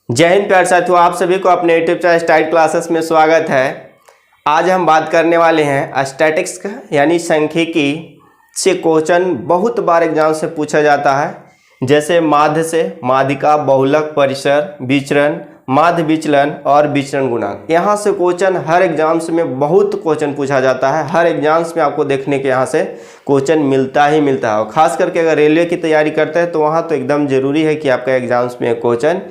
जय हिंद प्यारे साथियों, आप सभी को अपने यूट्यूब चैनल स्टाइल क्लासेस में स्वागत है। आज हम बात करने वाले हैं स्टैटिक्स का, यानी सांख्यिकी से क्वेश्चन बहुत बार एग्जाम से पूछा जाता है। जैसे माध्य से माध्यिका, बहुलक, परिसर, विचरण, माध्य विचलन और विचरण गुणांक। यहाँ से क्वेश्चन हर एग्जाम्स में बहुत क्वेश्चन पूछा जाता है। हर एग्जाम्स में आपको देखने के यहाँ से क्वेश्चन मिलता ही मिलता है। और खास करके अगर रेलवे की तैयारी करते हैं तो वहाँ तो एकदम ज़रूरी है कि आपका एग्जाम्स में क्वेश्चन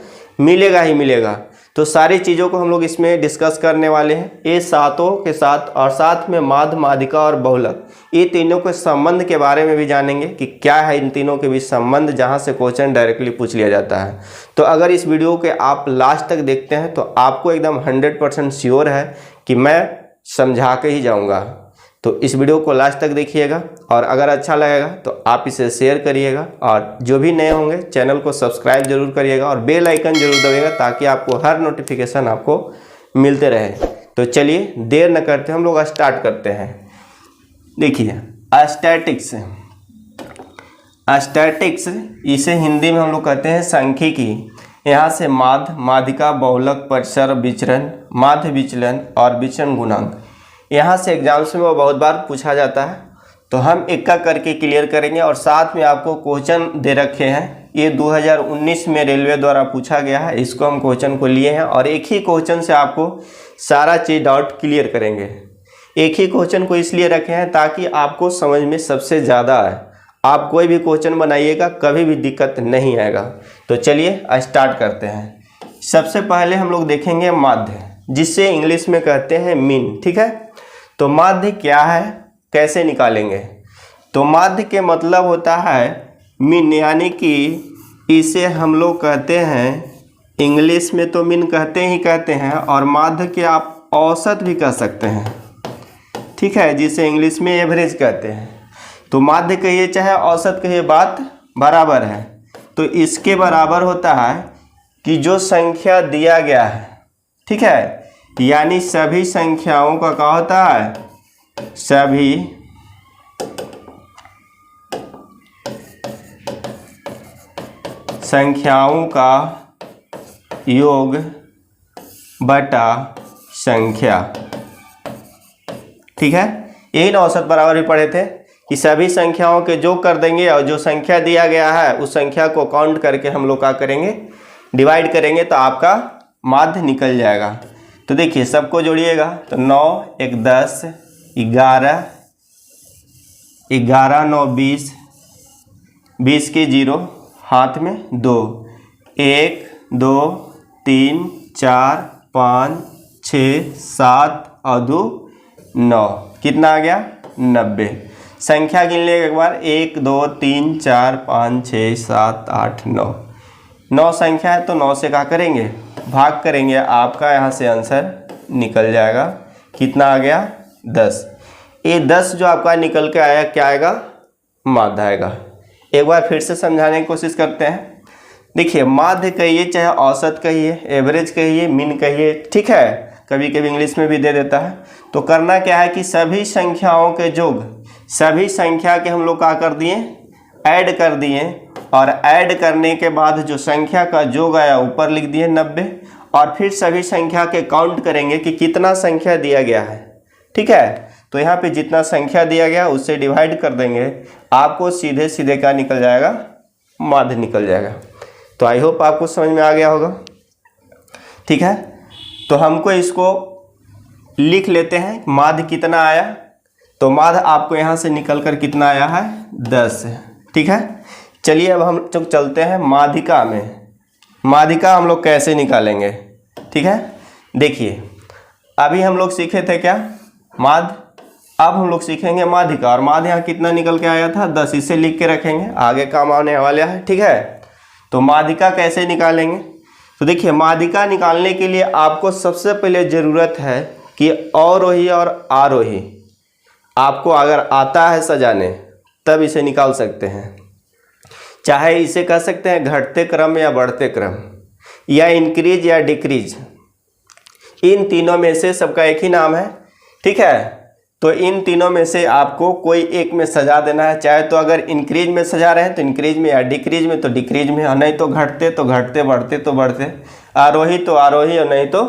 मिलेगा ही मिलेगा। तो सारी चीज़ों को हम लोग इसमें डिस्कस करने वाले हैं, ये सातों के साथ, और साथ में माध्य, माध्यिका और बहुलक, ये तीनों के संबंध के बारे में भी जानेंगे कि क्या है इन तीनों के बीच संबंध, जहां से क्वेश्चन डायरेक्टली पूछ लिया जाता है। तो अगर इस वीडियो के आप लास्ट तक देखते हैं तो आपको एकदम 100% श्योर है कि मैं समझा के ही जाऊँगा। तो इस वीडियो को लास्ट तक देखिएगा, और अगर अच्छा लगेगा तो आप इसे शेयर करिएगा, और जो भी नए होंगे चैनल को सब्सक्राइब जरूर करिएगा और बेल आइकन जरूर दबाइएगा ताकि आपको हर नोटिफिकेशन आपको मिलते रहे। तो चलिए देर न करते हम लोग स्टार्ट करते हैं। देखिए स्टैटिक्स, स्टैटिक्स इसे हिंदी में हम लोग कहते हैं सांख्यिकी। यहाँ से माध्य, माध्यिका, बहुलक, परिसर, विचरण, माध्य विचलन और विचरण गुणांक, यहाँ से एग्जाम्स में वो बहुत बार पूछा जाता है। तो हम एक का करके क्लियर करेंगे, और साथ में आपको क्वेश्चन दे रखे हैं। ये 2019 में रेलवे द्वारा पूछा गया है, इसको हम क्वेश्चन को लिए हैं, और एक ही क्वेश्चन से आपको सारा चीज़ डाउट क्लियर करेंगे। एक ही क्वेश्चन को इसलिए रखे हैं ताकि आपको समझ में सबसे ज़्यादा आए। आप कोई भी क्वेश्चन बनाइएगा कभी भी दिक्कत नहीं आएगा। तो चलिए स्टार्ट करते हैं। सबसे पहले हम लोग देखेंगे माध्य, जिससे इंग्लिश में कहते हैं मीन। ठीक है, तो माध्य क्या है, कैसे निकालेंगे? तो माध्य के मतलब होता है मीन, यानी कि इसे हम लोग कहते हैं, इंग्लिश में तो मीन कहते हैं, और माध्य के आप औसत भी कह सकते हैं। ठीक है, जिसे इंग्लिश में एवरेज कहते हैं। तो माध्य कहिए चाहे औसत कहिए, बात बराबर है। तो इसके बराबर होता है कि जो संख्या दिया गया है, ठीक है, यानी सभी संख्याओं का क्या होता है, सभी संख्याओं का योग बटा संख्या। ठीक है, यही ना औसत बराबर भी पढ़े थे कि सभी संख्याओं के योग कर देंगे, और जो संख्या दिया गया है उस संख्या को काउंट करके हम लोग क्या करेंगे, डिवाइड करेंगे, तो आपका माध्य निकल जाएगा। तो देखिए सबको जोड़िएगा, तो 9 1 10, 11 11 9 20, 20 के 0 हाथ में 2, 1 2 3 4 5 6 7 और 2 9, कितना आ गया, 90। संख्या गिन लेंगे एक बार, 1 2 3 4 5 6 7 8 9, 9 संख्या है तो 9 से क्या करेंगे, भाग करेंगे, आपका यहाँ से आंसर निकल जाएगा। कितना आ गया, 10। ये 10 जो आपका निकल के आया, क्या आएगा, माध्य आएगा। एक बार फिर से समझाने की कोशिश करते हैं। देखिए माध्य कहिए चाहे औसत कहिए, एवरेज कहिए, मीन कहिए, ठीक है, कभी कभी इंग्लिश में भी दे देता है। तो करना क्या है कि सभी संख्याओं के योग, सभी संख्या के हम लोग क्या कर दिए, ऐड कर दिए, और ऐड करने के बाद जो संख्या का योग आया ऊपर लिख दिए 90, और फिर सभी संख्या के काउंट करेंगे कि कितना संख्या दिया गया है। ठीक है, तो यहाँ पे जितना संख्या दिया गया उससे डिवाइड कर देंगे, आपको सीधे सीधे क्या निकल जाएगा, माध्य निकल जाएगा। तो आई होप आपको समझ में आ गया होगा। ठीक है, तो हमको इसको लिख लेते हैं, माध्य कितना आया। तो माध्य आपको यहाँ से निकल कर कितना आया है, 10। ठीक है, चलिए अब हम लोग चलते हैं माध्यिका में। माध्यिका हम लोग कैसे निकालेंगे, ठीक है। देखिए अभी हम लोग सीखे थे क्या, माध्य, अब हम लोग सीखेंगे माध्यिका। और माध्य यहाँ कितना निकल के आया था, 10, इसे लिख के रखेंगे, आगे काम आने वाला है। ठीक है, तो माध्यिका कैसे निकालेंगे? तो देखिए माध्यिका निकालने के लिए आपको सबसे पहले ज़रूरत है कि अवरोही और आरोही आपको अगर आता है सजाने तब इसे निकाल सकते हैं। चाहे इसे कह सकते हैं घटते क्रम या बढ़ते क्रम, या इंक्रीज या डिक्रीज, इन तीनों में से सबका एक ही नाम है। ठीक है, तो इन तीनों में से आपको कोई एक में सजा देना है। चाहे तो अगर इंक्रीज में सजा रहे हैं तो इंक्रीज में, या डिक्रीज में तो डिक्रीज में, और नहीं तो घटते तो घटते, बढ़ते तो बढ़ते, आरोही तो आरोही, और नहीं तो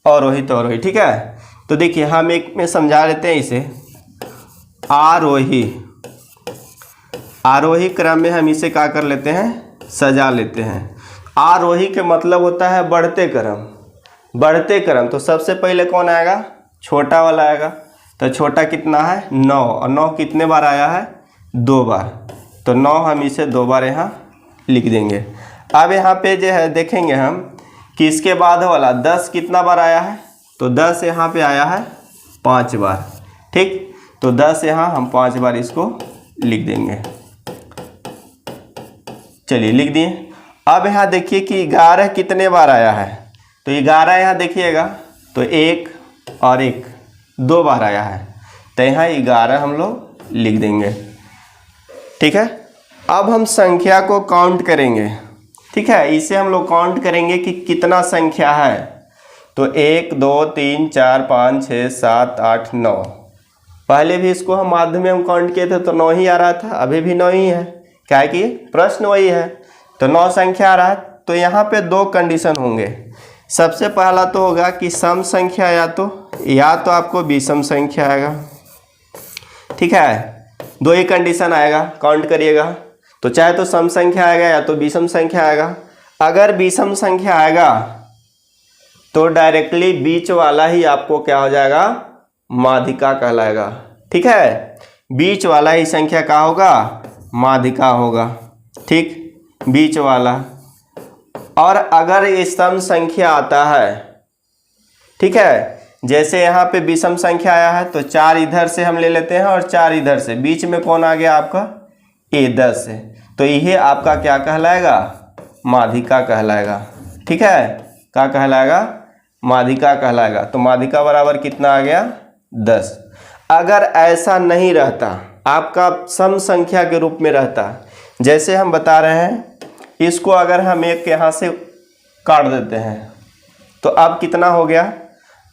अवरोही तो अवरोही। ठीक है, तो देखिए हम एक में समझा लेते हैं इसे। आरोही, आरोही क्रम में हम इसे क्या कर लेते हैं, सजा लेते हैं। आरोही के मतलब होता है बढ़ते क्रम, बढ़ते क्रम। तो सबसे पहले कौन आएगा, छोटा वाला आएगा। तो छोटा कितना है 9, और 9 कितने बार आया है, 2 बार। तो 9 हम इसे 2 बार यहाँ लिख देंगे। अब यहाँ पे जो है देखेंगे हम कि इसके बाद वाला 10 कितना बार आया है, तो 10 यहाँ पे आया है 5 बार। ठीक, तो 10 यहाँ हम 5 बार इसको लिख देंगे। चलिए लिख दिए। अब यहाँ देखिए कि 11 कितने बार आया है, तो 11 यहाँ देखिएगा तो 1 और 1 2 बार आया है, तो यहाँ 11 हम लोग लिख देंगे। ठीक है, अब हम संख्या को काउंट करेंगे। ठीक है, इसे हम लोग काउंट करेंगे कि कितना संख्या है। तो 1 2 3 4 5 6 7 8 9। पहले भी इसको हम माध्यम में हम काउंट किए थे तो 9 ही आ रहा था, अभी भी 9 ही है, क्या है कि प्रश्न वही है, तो 9 संख्या आ रहा है। तो यहाँ पे 2 कंडीशन होंगे। सबसे पहला तो होगा कि सम संख्या या तो आपको विषम संख्या आएगा। ठीक है, 2 ही कंडीशन आएगा, काउंट करिएगा। तो चाहे तो सम संख्या आएगा या तो विषम संख्या आएगा। अगर विषम संख्या आएगा तो डायरेक्टली बीच वाला ही आपको क्या हो जाएगा, माध्यिका कहलाएगा। ठीक है, बीच वाला ही संख्या क्या होगा, माध्यिका होगा। ठीक, बीच वाला। और अगर ये सम संख्या आता है, ठीक है, जैसे यहाँ पे विषम संख्या आया है तो 4 इधर से हम ले लेते हैं और 4 इधर से, बीच में कौन आ गया आपका, ए 10 है, तो यह आपका क्या कहलाएगा, माध्यिका कहलाएगा। ठीक है, क्या कहलाएगा, माध्यिका कहलाएगा। तो माध्यिका बराबर कितना आ गया, 10। अगर ऐसा नहीं रहता, आपका सम संख्या के रूप में रहता, जैसे हम बता रहे हैं, इसको अगर हम एक यहाँ से काट देते हैं तो अब कितना हो गया,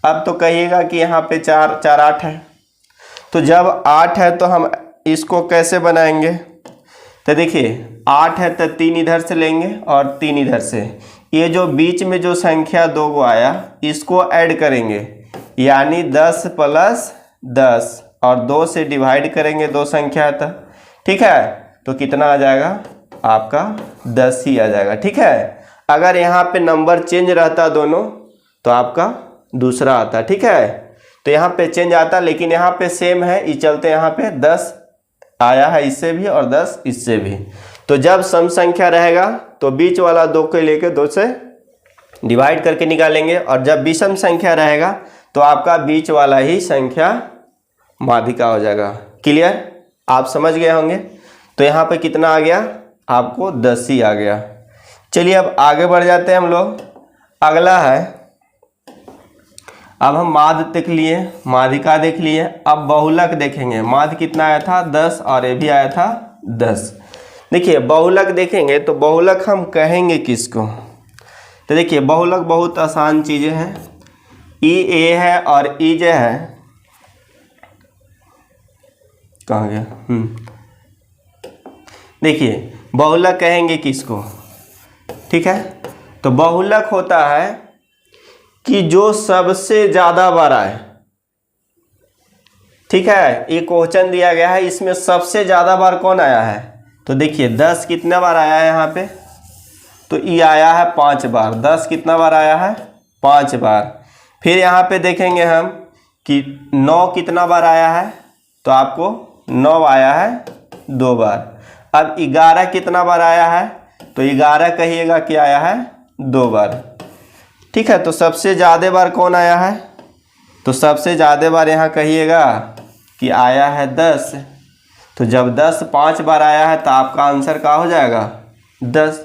अब तो कहिएगा कि यहाँ पे 4 4 8 है। तो जब 8 है तो हम इसको कैसे बनाएंगे, तो देखिए 8 है तो 3 इधर से लेंगे और 3 इधर से, ये जो बीच में जो संख्या 2 गो आया इसको ऐड करेंगे, यानी 10 + 10 और 2 से डिवाइड करेंगे, 2 संख्या था। ठीक है, तो कितना आ जाएगा आपका, 10 ही आ जाएगा। ठीक है, अगर यहाँ पे नंबर चेंज रहता दोनों तो आपका दूसरा आता। ठीक है, तो यहाँ पे चेंज आता, लेकिन यहाँ पे सेम है, इस चलते यहाँ पे 10 आया है इससे भी और 10 इससे भी। तो जब सम संख्या रहेगा तो बीच वाला 2 को लेके 2 से डिवाइड करके निकालेंगे, और जब विषम संख्या रहेगा तो आपका बीच वाला ही संख्या माध्यिका हो जाएगा। क्लियर, आप समझ गए होंगे। तो यहाँ पे कितना आ गया आपको, 10 ही आ गया। चलिए अब आगे बढ़ जाते हैं हम लोग। अगला है, अब हम माध्य देख लिए, माध्यिका देख लिए, अब बहुलक देखेंगे। माध्य कितना आया था, 10, और ये भी आया था 10। देखिए बहुलक देखेंगे तो बहुलक हम कहेंगे किसको, तो देखिए बहुलक बहुत आसान चीज़ें हैं। ई ए है और ई जे है, कहाँ गया, देखिए बहुलक कहेंगे किसको। ठीक है, तो बहुलक होता है कि जो सबसे ज्यादा बार आए। ठीक है, ये क्वेश्चन दिया गया है, इसमें सबसे ज्यादा बार कौन आया है, तो देखिए 10 कितने बार आया है यहाँ पे, तो ये आया है 5 बार। 10 कितना बार आया है, 5 बार। फिर यहाँ पे देखेंगे हम कि 9 कितना बार आया है, तो आपको 9 आया है 2 बार। अब 11 कितना बार आया है, तो 11 कहिएगा कि आया है 2 बार। ठीक है, तो सबसे ज़्यादा बार कौन आया है, तो सबसे ज़्यादा बार यहाँ कहिएगा कि आया है 10। तो जब 10 5 बार आया है तो आपका आंसर क्या हो जाएगा, 10।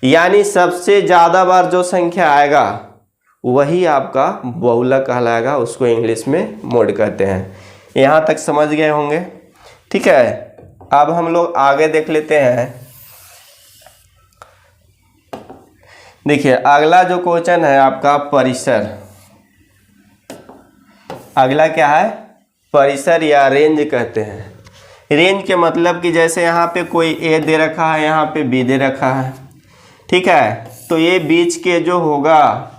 यानी सबसे ज़्यादा बार जो संख्या आएगा वही आपका बहुलक कहलाएगा, उसको इंग्लिश में मोड कहते हैं। यहाँ तक समझ गए होंगे। ठीक है, अब हम लोग आगे देख लेते हैं। देखिए अगला जो क्वेश्चन है आपका परिसर। अगला क्या है, परिसर या रेंज कहते हैं। रेंज के मतलब कि जैसे यहाँ पे कोई ए दे रखा है, यहाँ पे बी दे रखा है, ठीक है, तो ये बीच के जो होगा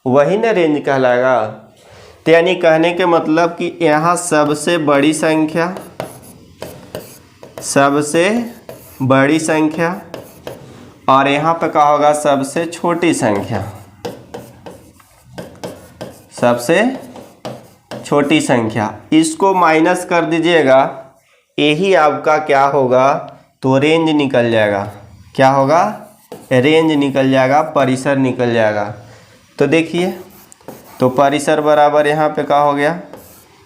वही ना रेंज कहलाएगा। तो यानी कहने के मतलब कि यहाँ सबसे बड़ी संख्या, सबसे बड़ी संख्या, और यहाँ पे क्या होगा सबसे छोटी संख्या, सबसे छोटी संख्या। इसको माइनस कर दीजिएगा, यही आपका क्या होगा तो रेंज निकल जाएगा। क्या होगा? रेंज निकल जाएगा, परिसर निकल जाएगा। तो देखिए, तो परिसर बराबर यहाँ पे क्या हो गया,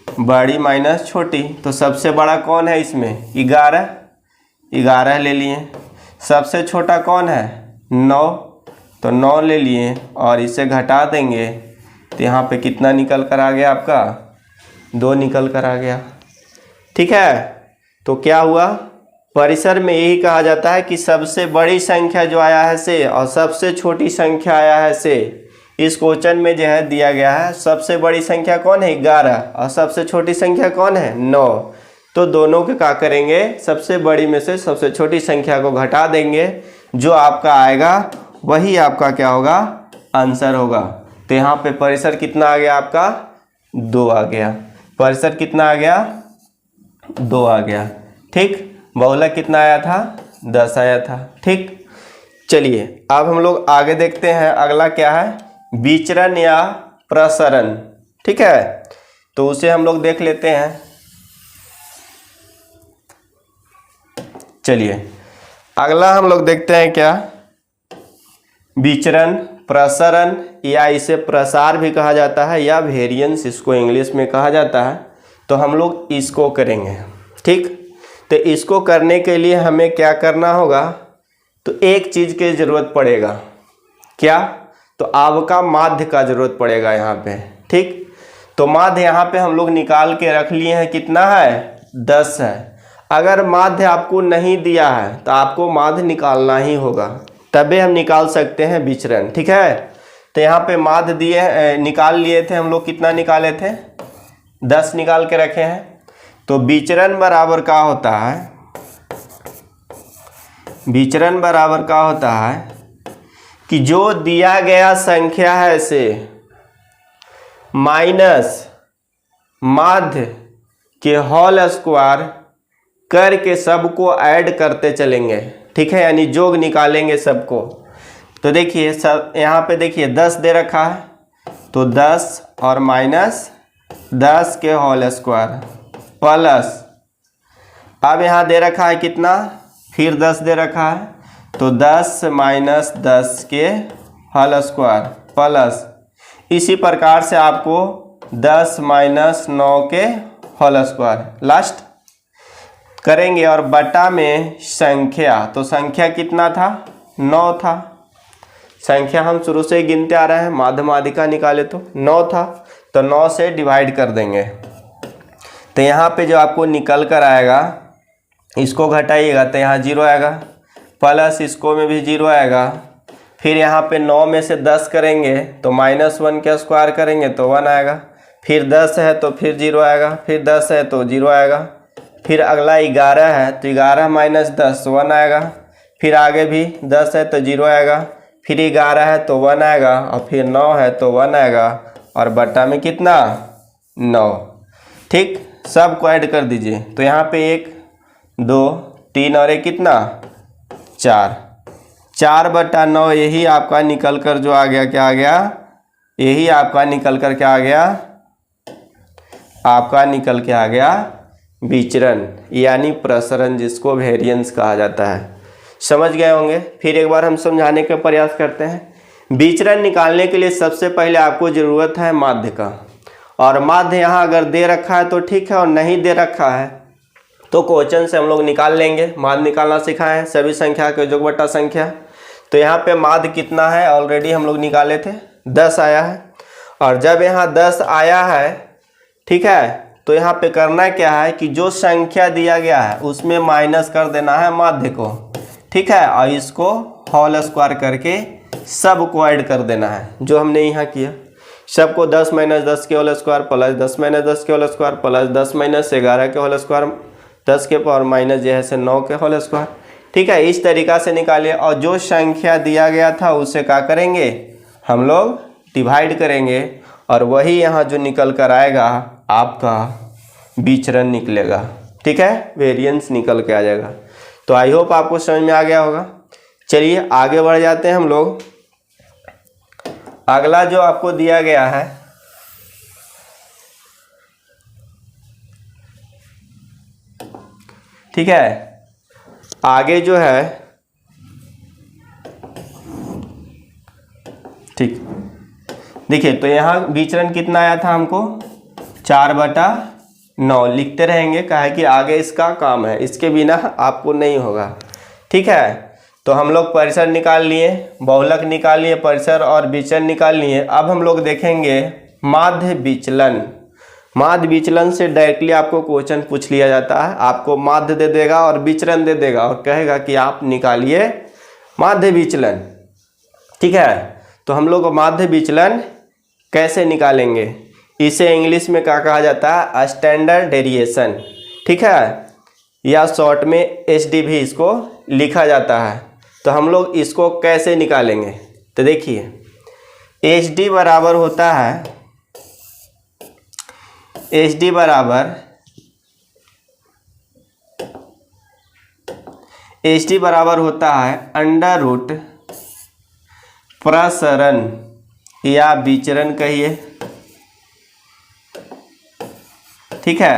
बड़ी माइनस छोटी। तो सबसे बड़ा कौन है इसमें? 11, 11 ले लिए। सबसे छोटा कौन है? 9, तो 9 ले लिए और इसे घटा देंगे तो यहाँ पे कितना निकल कर आ गया आपका? 2 निकल कर आ गया। ठीक है, तो क्या हुआ, परिसर में यही कहा जाता है कि सबसे बड़ी संख्या जो आया है से और सबसे छोटी संख्या आया है से। इस क्वेश्चन में जो है दिया गया है सबसे बड़ी संख्या कौन है? 11, और सबसे छोटी संख्या कौन है? 9। तो दोनों के क्या करेंगे, सबसे बड़ी में से सबसे छोटी संख्या को घटा देंगे, जो आपका आएगा वही आपका क्या होगा, आंसर होगा। तो यहाँ पे परिसर कितना आ गया आपका? 2 आ गया। परिसर कितना आ गया? 2 आ गया। ठीक, बहुलक कितना आया था? 10 आया था। ठीक, चलिए अब हम लोग आगे देखते हैं। अगला क्या है? विचरण या प्रसरण। ठीक है, तो उसे हम लोग देख लेते हैं। चलिए अगला हम लोग देखते हैं क्या, विचरण, प्रसरण, या इसे प्रसार भी कहा जाता है या वेरिएंस इसको इंग्लिश में कहा जाता है। तो हम लोग इसको करेंगे। ठीक, तो इसको करने के लिए हमें क्या करना होगा, तो एक चीज़ की ज़रूरत पड़ेगा। क्या? तो आपका माध्य का ज़रूरत पड़ेगा यहाँ पे। ठीक, तो माध्य यहाँ पे हम लोग निकाल के रख लिए हैं, कितना है? 10 है। अगर माध्य आपको नहीं दिया है तो आपको माध्य निकालना ही होगा, तभी हम निकाल सकते हैं विचरण। ठीक है, तो यहाँ पे माध्य दिए, निकाल लिए थे हम लोग। कितना निकाले थे? 10 निकाल के रखे हैं। तो विचरण बराबर क्या होता है, विचरण बराबर क्या होता है कि जो दिया गया संख्या है से माइनस माध्य के होल स्क्वायर करके सबको ऐड करते चलेंगे। ठीक है, यानी जोग निकालेंगे सबको। तो देखिए सब यहाँ पे देखिए 10 दे रखा है, तो 10 और माइनस 10 के होल स्क्वायर प्लस, अब यहाँ दे रखा है कितना, फिर 10 दे रखा है, तो 10 माइनस 10 के होल स्क्वायर प्लस, इसी प्रकार से आपको 10 माइनस 9 के होल स्क्वायर लास्ट करेंगे। और बटा में संख्या, तो संख्या कितना था? 9 था। संख्या हम शुरू से ही गिनते आ रहे हैं, माध्यमादिका निकाले तो 9 था, तो 9 से डिवाइड कर देंगे। तो यहाँ पे जो आपको निकल कर आएगा, इसको घटाइएगा तो यहाँ 0 आएगा, प्लस इसको में भी 0 आएगा। फिर यहाँ पे 9 में से 10 करेंगे तो -1 के स्क्वायर करेंगे तो 1 आएगा। फिर 10 है तो फिर 0 आएगा, फिर 10 है तो 0 आएगा। फिर अगला 11 है तो 11 माइनस 10 1 आएगा। फिर आगे भी 10 है तो 0 आएगा, फिर 11 है तो 1 आएगा, और फिर 9 है तो 1 आएगा, और बटा में कितना? 9। ठीक, सबको ऐड कर दीजिए। तो यहाँ पे 1 2 3 और 1 कितना? 4। 4 बटा 9 यही आपका निकल कर जो आ गया, क्या आ गया? यही आपका निकल कर क्या आ गया? आपका निकल के आ गया विचरण, यानी प्रसरण, जिसको वेरिएंस कहा जाता है। समझ गए होंगे। फिर एक बार हम समझाने का प्रयास करते हैं। विचरण निकालने के लिए सबसे पहले आपको ज़रूरत है माध्य का, और माध्य यहाँ अगर दे रखा है तो ठीक है, और नहीं दे रखा है तो क्वेश्चन से हम लोग निकाल लेंगे। माध्य निकालना सिखाए हैं, सभी संख्या के योग बटा संख्या। तो यहाँ पे माध्य कितना है, ऑलरेडी हम लोग निकाले थे, 10 आया है। और जब यहाँ 10 आया है, ठीक है, तो यहाँ पे करना क्या है कि जो संख्या दिया गया है उसमें माइनस कर देना है माध्य को। ठीक है, और इसको होल स्क्वायर करके सब को ऐड कर देना है, जो हमने यहाँ किया। सबको 10 - 10 के होल स्क्वायर प्लस 10 - 10 के होल स्क्वायर प्लस 10 - 11 के होल स्क्वायर 10 के पावर माइनस जो है से 9 के होल स्क्वायर। ठीक है, इस तरीक़ा से निकालिए और जो संख्या दिया गया था उससे क्या करेंगे हम लोग डिवाइड करेंगे और वही यहाँ जो निकल कर आएगा आपका विचरण निकलेगा। ठीक है, वेरिएंस निकल के आ जाएगा। तो आई होप आपको समझ में आ गया होगा। चलिए आगे बढ़ जाते हैं हम लोग। अगला जो आपको दिया गया है ठीक है, आगे जो है ठीक देखिए, तो यहाँ विचरण कितना आया था हमको 4/9 लिखते रहेंगे, काहे कि आगे इसका काम है, इसके बिना आपको नहीं होगा। ठीक है, तो हम लोग परिसर निकाल लिए, बहुलक निकाल लिए, परिसर और विचलन निकाल लिए। अब हम लोग देखेंगे माध्य विचलन। माध्य विचलन से डायरेक्टली आपको क्वेश्चन पूछ लिया जाता है। आपको माध्य दे देगा और विचलन दे देगा और कहेगा कि आप निकालिए माध्य विचलन। ठीक है, तो हम लोग माध्य विचलन कैसे निकालेंगे, इसे इंग्लिश में क्या कहा जाता है स्टैंडर्ड डेविएशन। ठीक है, या शॉर्ट में एसडी भी इसको लिखा जाता है। तो हम लोग इसको कैसे निकालेंगे, तो देखिए एसडी बराबर होता है, एसडी बराबर होता है अंडर रूट प्रसरण या विचरण कहिए। ठीक है,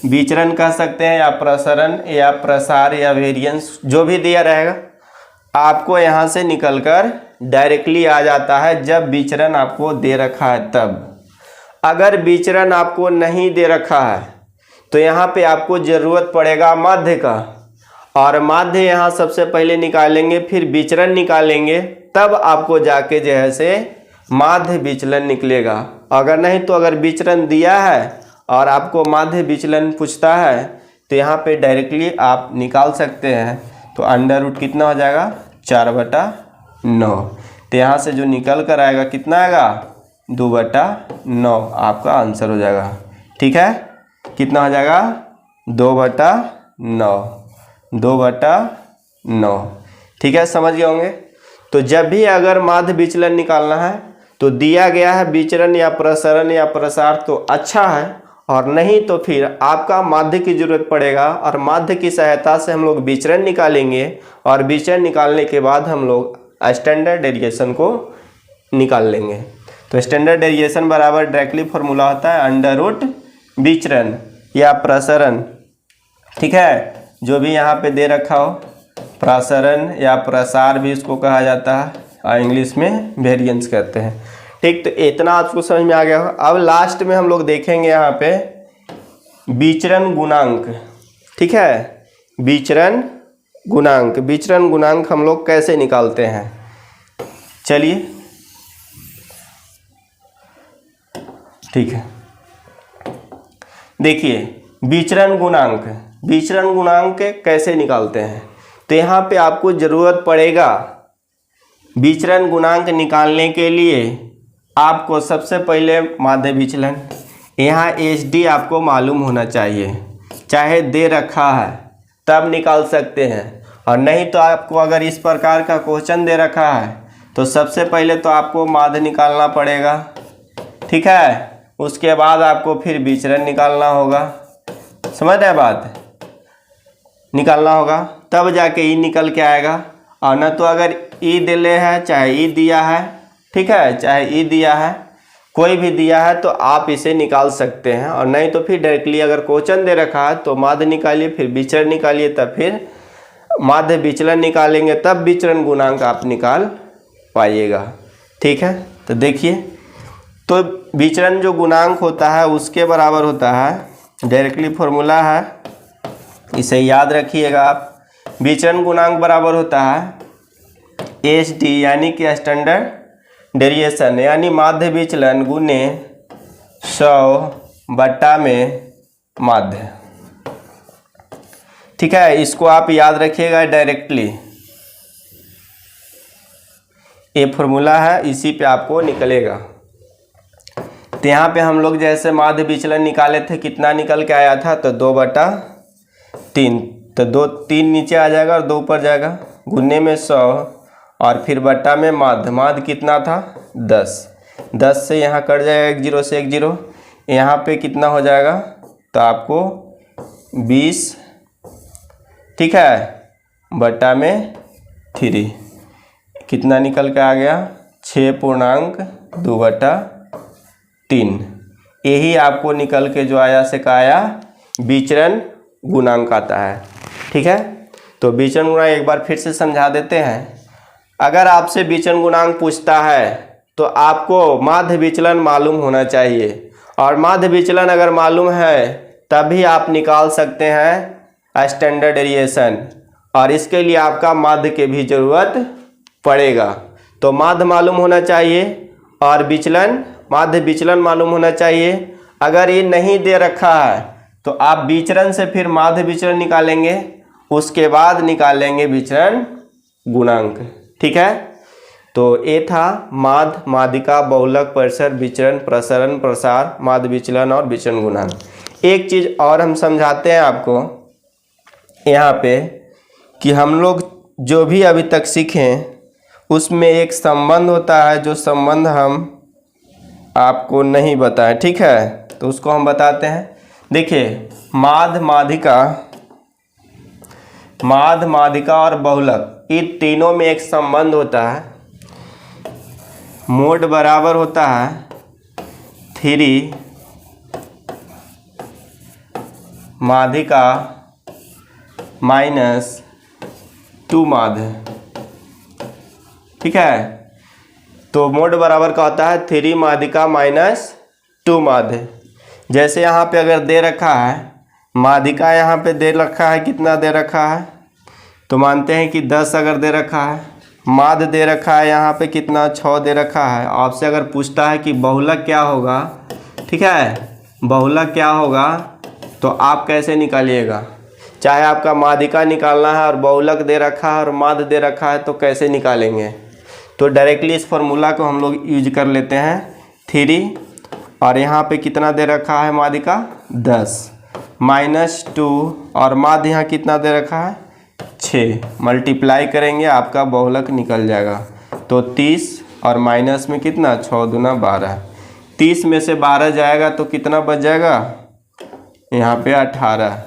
विचरण कह सकते हैं या प्रसरण या प्रसार या वेरिएंस, जो भी दिया रहेगा आपको यहाँ से निकलकर डायरेक्टली आ जाता है जब विचरण आपको दे रखा है तब। अगर विचरण आपको नहीं दे रखा है तो यहाँ पे आपको ज़रूरत पड़ेगा माध्य का, और माध्य यहाँ सबसे पहले निकालेंगे, फिर विचरण निकालेंगे, तब आपको जाके जो है से माध्य विचलन निकलेगा। अगर नहीं तो अगर विचरण दिया है और आपको माध्य विचलन पूछता है तो यहाँ पे डायरेक्टली आप निकाल सकते हैं। तो अंडर रूट कितना हो जाएगा 4/9। तो यहाँ से जो निकल कर आएगा कितना आएगा 2/9 आपका आंसर हो जाएगा। ठीक है, कितना हो जाएगा 2/9, 2/9। ठीक है, समझ गए होंगे। तो जब भी अगर माध्य विचलन निकालना है तो दिया गया है विचरण या प्रसरण या प्रसार तो अच्छा है, और नहीं तो फिर आपका माध्य की जरूरत पड़ेगा, और माध्य की सहायता से हम लोग विचरण निकालेंगे, और विचरण निकालने के बाद हम लोग स्टैंडर्ड डेविएशन को निकाल लेंगे। तो स्टैंडर्ड डेविएशन बराबर डायरेक्टली फॉर्मूला होता है अंडर रूट विचरण या प्रसरण। ठीक है, जो भी यहाँ पे दे रखा हो, प्रसरण या प्रसार भी इसको कहा जाता है, और इंग्लिश में वेरिएंस कहते हैं। ठीक, तो इतना आपको समझ में आ गया होगा। अब लास्ट में हम लोग देखेंगे यहाँ पे विचरण गुणांक। ठीक है, विचरण गुणांक, विचरण गुणांक हम लोग कैसे निकालते हैं, चलिए। ठीक है, देखिए विचरण गुणांक, विचरण गुणांक कैसे निकालते हैं। तो यहाँ पे आपको ज़रूरत पड़ेगा विचरण गुणांक निकालने के लिए आपको सबसे पहले माध्य विचलन, यहाँ एसडी आपको मालूम होना चाहिए, चाहे दे रखा है तब निकाल सकते हैं, और नहीं तो आपको अगर इस प्रकार का क्वेश्चन दे रखा है तो सबसे पहले तो आपको माध्य निकालना पड़ेगा। ठीक है, उसके बाद आपको फिर विचरण निकालना होगा, समझ रहे बात, निकालना होगा, तब जाके ई निकल के आएगा। और न तो अगर ई दिले है, चाहे ई दिया है, ठीक है, चाहे ई दिया है, कोई भी दिया है तो आप इसे निकाल सकते हैं, और नहीं तो फिर डायरेक्टली अगर क्वेश्चन दे रखा है तो माध्य निकालिए, फिर विचरण निकालिए, तब फिर माध्य विचलन निकालेंगे, तब विचरण गुणांक आप निकाल पाइएगा। ठीक है, तो देखिए, तो विचरण जो गुणांक होता है उसके बराबर होता है, डायरेक्टली फॉर्मूला है, इसे याद रखिएगा आप। विचरण गुणांक बराबर होता है एस डी यानी कि स्टैंडर्ड डेविएशन, यानी माध्य विचलन गुने 100 में माध्य। ठीक है, इसको आप याद रखिएगा डायरेक्टली, ये फॉर्मूला है, इसी पे आपको निकलेगा। तो यहाँ पे हम लोग जैसे माध्य विचलन निकाले थे, कितना निकल के आया था, तो 2/3। तो 2 3 नीचे आ जाएगा और 2 ऊपर जाएगा, गुने में 100 और फिर बट्टा में माध्य कितना था 10 से यहाँ कट जाएगा, 1 0 से 1 0, यहाँ पे कितना हो जाएगा, तो आपको 20, ठीक है, बट्टा में 3 कितना निकल के आ गया, 6.2/3। यही आपको निकल के जो आया से का आया विचरण गुणांक आता है। ठीक है, तो विचरण गुणांक एक बार फिर से समझा देते हैं। अगर आपसे विचरण गुणांक पूछता है तो आपको माध्य विचलन मालूम होना चाहिए, और माध्य विचलन अगर मालूम है तभी आप निकाल सकते हैं स्टैंडर्ड डेविएशन, और इसके लिए आपका माध्य के भी जरूरत पड़ेगा। तो माध्य मालूम होना चाहिए और विचलन, माध्य विचलन मालूम होना चाहिए। अगर ये नहीं दे रखा है तो आप विचरण से फिर माध्य विचरण निकालेंगे, उसके बाद निकालेंगे विचरण गुणांक। ठीक है, तो ये था माध्य, माध्यिका, बहुलक, परिसर, विचरण, प्रसरण, प्रसार, माध्य विचलन और विचरण गुणांक। एक चीज़ और हम समझाते हैं आपको यहाँ पे कि हम लोग जो भी अभी तक सीखें उसमें एक संबंध होता है, जो संबंध हम आपको नहीं बताएं। ठीक है, तो उसको हम बताते हैं। देखिए, माध्य, माध्यिका और बहुलक, ये तीनों में एक संबंध होता है। मोड बराबर होता है 3 माध्यिका -2 माध्य। ठीक है, तो मोड बराबर का होता है 3 माध्यिका -2 माध्य। जैसे यहाँ पे अगर दे रखा है माध्यिका, यहाँ पे दे रखा है, कितना दे रखा है, तो मानते हैं कि 10 अगर दे रखा है, माध्य दे रखा है यहाँ पे कितना 6 दे रखा है। आपसे अगर पूछता है कि बहुलक क्या होगा, ठीक है, बहुलक क्या होगा, तो आप कैसे निकालिएगा। चाहे आपका माध्यिका निकालना है और बहुलक दे रखा है और माध्य दे रखा है, तो कैसे निकालेंगे। तो डायरेक्टली इस फॉर्मूला को हम लोग यूज कर लेते हैं। 3 और यहाँ पे कितना दे रखा है माध्यिका 10 -2 और माध्य यहाँ कितना दे रखा है 6, मल्टीप्लाई करेंगे आपका बहुलक निकल जाएगा। तो 30 और माइनस में कितना 6 दूना 12, 30 में से 12 जाएगा तो कितना बच जाएगा यहाँ पे 18।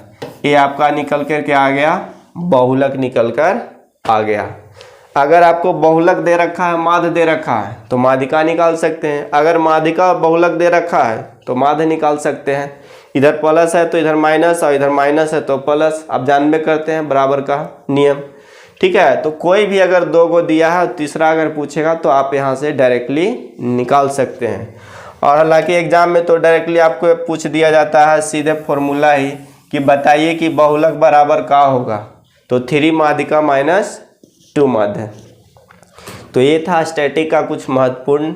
ये आपका निकल कर के आ गया, बहुलक निकल कर आ गया। अगर आपको बहुलक दे रखा है, माध्य दे रखा है, तो माध्यिका निकाल सकते हैं। अगर माध्यिका बहुलक दे रखा है तो माध्य निकाल सकते हैं। इधर प्लस है तो इधर माइनस, और इधर माइनस है तो प्लस। आप जानबे करते हैं बराबर का नियम। ठीक है, तो कोई भी अगर 2 को दिया है, तीसरा अगर पूछेगा तो आप यहाँ से डायरेक्टली निकाल सकते हैं। और हालांकि एग्जाम में तो डायरेक्टली आपको पूछ दिया जाता है सीधे फॉर्मूला ही कि बताइए कि बहुलक बराबर का होगा, तो 3 माध्यिका -2 माध्य। तो ये था स्टैटिक का कुछ महत्वपूर्ण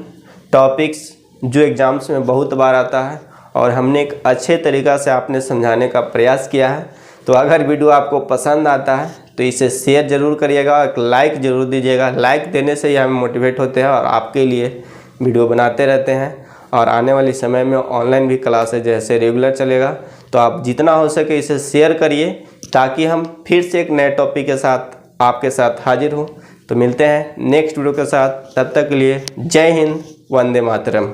टॉपिक्स जो एग्जाम्स में बहुत बार आता है, और हमने एक अच्छे तरीक़ा से आपने समझाने का प्रयास किया है। तो अगर वीडियो आपको पसंद आता है तो इसे शेयर ज़रूर करिएगा, एक लाइक ज़रूर दीजिएगा। लाइक देने से ही हम मोटिवेट होते हैं और आपके लिए वीडियो बनाते रहते हैं। और आने वाले समय में ऑनलाइन भी क्लासेज जैसे रेगुलर चलेगा, तो आप जितना हो सके इसे शेयर करिए, ताकि हम फिर से एक नए टॉपिक के साथ आपके साथ हाजिर हूँ। तो मिलते हैं नेक्स्ट वीडियो के साथ, तब तक के लिए जय हिंद, वंदे मातरम।